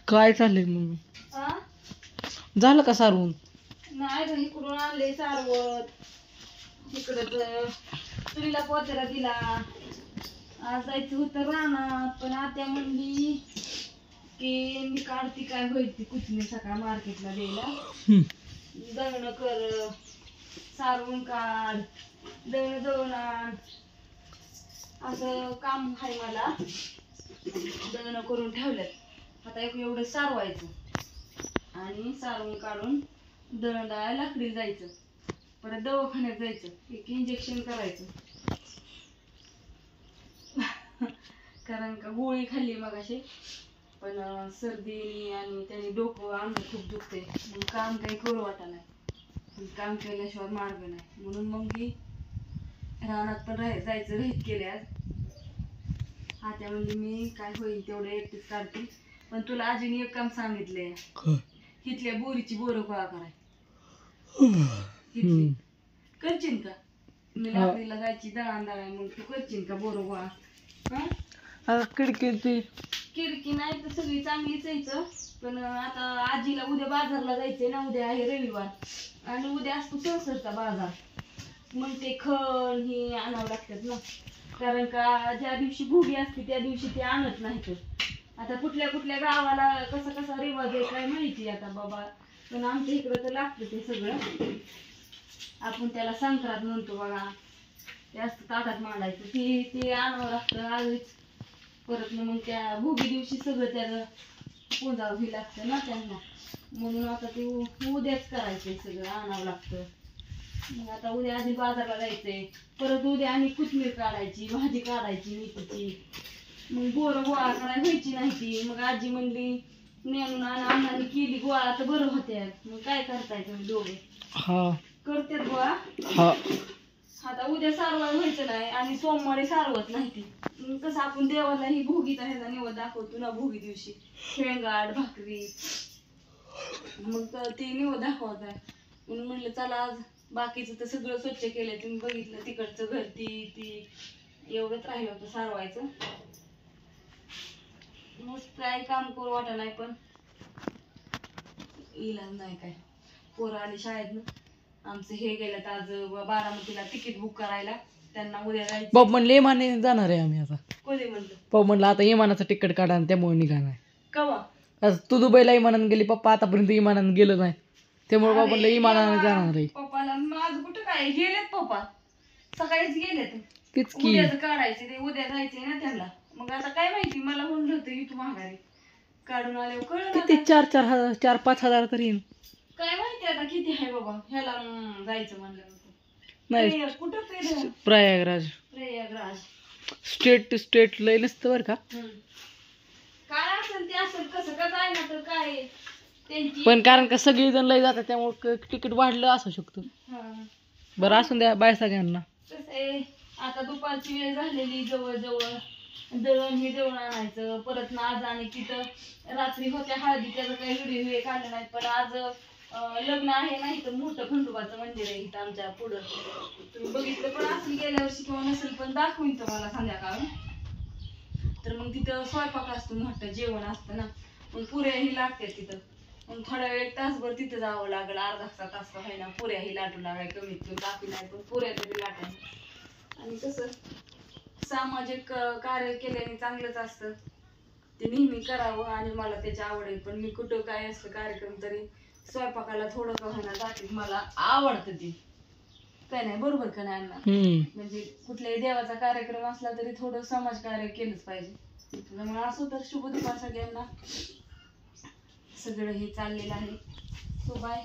काय चाललंय मम्मी? हा झालं का सारवून? नाही ग, इकडून आणले सारवत. इकडं तुरीला पोतेरा दिला. आज जायचं होतं रानात, पण आत्या म्हणली की मी काढती काय होईल ती कुचणी सकाळ मार्केटला द्यायला. दळण कर, सारवून काढ, दळण दळून आण, असं काम आहे मला. दळण करून ठेवल्यात. आता एवढं सारवायचं आणि सारवून काढून दळण दळायला लाकडी जायचं. परत दवाखान्यात जायचं, एक इंजेक्शन करायचं. कारण का गोळी खाल्ली मगाशी, पण सर्दी आणि त्याने डोकं अंग खूप दुखते. मग काम काही करू वाटा नाही, काम केल्याशिवाय मार्ग नाही. म्हणून मग मी रानात पण जायचं रहित केले आज. आत्या म्हणजे मी काय होईल तेवढं एकटीच काढते. पण तुला आजीने एक काम सांगितलंय, इथल्या बोरीची बोरं गोळा कराय. करशील का? मी लाकडीला जायची दळण दळाय, मग तू करशील का बोरं गोळा? खिडकी नाही तर सगळी चांगलीच यायचं. पण आता आजीला उद्या बाजारला जायचंय ना, उद्या आहे रविवार आणि उद्या असतो सहसरचा बाजार. मग ते खण हे आणावं लागतात ना, कारण का ज्या दिवशी भोगी असते त्या दिवशी ते आणत नाहीत. आता कुठल्या कुठल्या गावाला कसा कसा रिवाज आहे काय माहिती आता बाबा, पण आमच्या इकडं तर लागतं ते सगळं. आपण त्याला संक्रांत म्हणतो बघा, ते असतं ताटात मांडायचं, ते आणावं लागतं आधीच. परत मग त्या भोगी दिवशी सगळं त्याला पुंजावं लागतं ना त्यांना. म्हणून आता ते उद्याच करायचंय, सगळं आणावं लागतं. मग आता उद्या आधी बाजारला जायचंय. परत उद्या आणि कोथिंबीर काढायची, भाजी काढायची मेथीची. मग बोरं गोळा करायला व्हायची नाही ती. मग आजी म्हणली नेऊन अण्णांनी केली गोळा तर बरं होत्या. मग काय करताय तुम्ही दोघे? करतेत गोळा. आता उद्या सारवाय व्हायचं नाही आणि सोमवारी सारवत नाही ती. कसं आपण देवाला ही भोगीचा ह्याचा निवड दाखवतो ना, भोगी दिवशी शेंगाड भाकरी, मग ते निवड दाखवत आहे. म्हणून म्हणलं चला आज बाकीचं तर सगळं स्वच्छ केलंय, तुम्ही बघितलं तिकडचं घर ती एवढंच राहिलं होतं सारवायचं. मस्त काही काम करू वाटा नाही, पण इलाज नाही काय. पोरं आली शाळेतनं, आमचं हे गेलं तर आज बारामतीला तिकीट बुक करायला. त्यांना उद्या जायचं. बाप म्हणले इमाने जाणार आहे आम्ही आता. कोणी म्हणलं? बाप म्हणलं आता इमानाचं तिकीट काढा आणि त्यामुळे निघाणार. कवा? आता तू दुबईला इमानानं गेली, पप्पा आतापर्यंत इमानानं गेलो नाही, त्यामुळे बाप म्हणलं इमानानं जाणार आहे. पप्पाला माझं कुठं काय, गेलेत पप्पा सकाळीच गेलेत. तीच की उद्याच काढायचे, ते उद्या जायचंय ना त्यांना. मग आता काय माहिती, मला म्हणलं होतं इथं माघारी काढून आल्यावर कळलं. किती 4-5 हजार तरी येईल काय माहिती आता किती आहे बाबा. ह्याला जायचं म्हणलं नाही. कुठं प्रयागराज स्टेट टू स्टेट लय नसतं बरं का. काय असेल ते असेल, कसं का जायना तर काय त्यांची. पण कारण का सगळी जण लय जातात त्यामुळे तिकीट वाढलं असू शकतं. बरं असून द्या, बाय सगळ्यांना. कसं आहे आता दुपारची वेळ झालेली, जवळ दळण हे दळून आणायचं. परत ना आज आणि तिथं रात्री होत्या हळदी, त्याचं काही व्हिडिओ काढलं नाही. पण आज लग्न आहे नाही तर मोठं खंडोबाचं मंदिर आहे इथं आमच्या पुढं. तुम्ही बघितलं पण असेल गेल्या वर्षी किंवा नसेल, पण दाखवून तुम्हाला संध्याकाळ. तर मग तिथं स्वयंपाक असतो, मोठं जेवण असतं ना. मग पुऱ्याही लागतात तिथं. मग थोड्या वेळ 1 तासभर तिथं जावं लागेल, अर्धा तास का होईना. पुऱ्याही लाटू लागाय कमीत कमी, बाकी नाही पण पुऱ्या तरी लाटायला. आणि कसं सामाजिक कार्य केल्याने चांगलंच असतं, ते नेहमी करावं आणि मला त्याची आवड आहे. पण मी कुठं काय असतं कार्यक्रम तरी स्वयंपाकाला थोडं का होईना जाते, मला आवडतं ती. काय नाही, बरोबर का नाही अण्णा? म्हणजे कुठल्याही देवाचा कार्यक्रम असला तरी थोडं समाज कार्य केलंच पाहिजे. त्यामुळे असो तर शुभ दुपार सगळ्यांना. सगळं हे चाललेलं आहे. So bye.